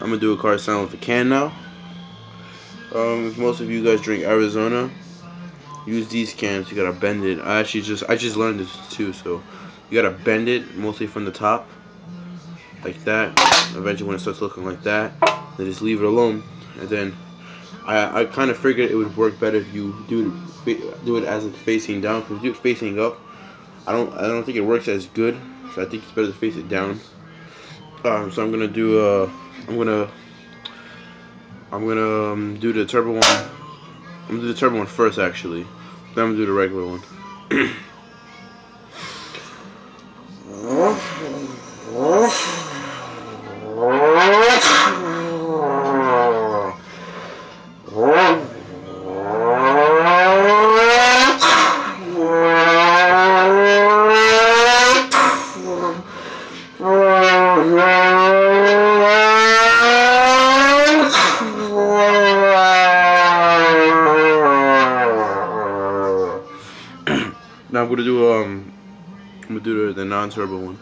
I'm gonna do a car sound with a can now. If most of you guys drink Arizona, use these cans. You gotta bend it. I just learned this too. So you gotta bend it mostly from the top, like that. Eventually, when it starts looking like that, then just leave it alone. And then I kind of figured it would work better if you do it as it's facing down. Because if you do it facing up, I don't think it works as good. So I think it's better to face it down. So I'm gonna do do the turbo one. I'm gonna do the turbo one first, actually. Then I'm gonna do the regular one. Now I'm gonna do the non-turbo one.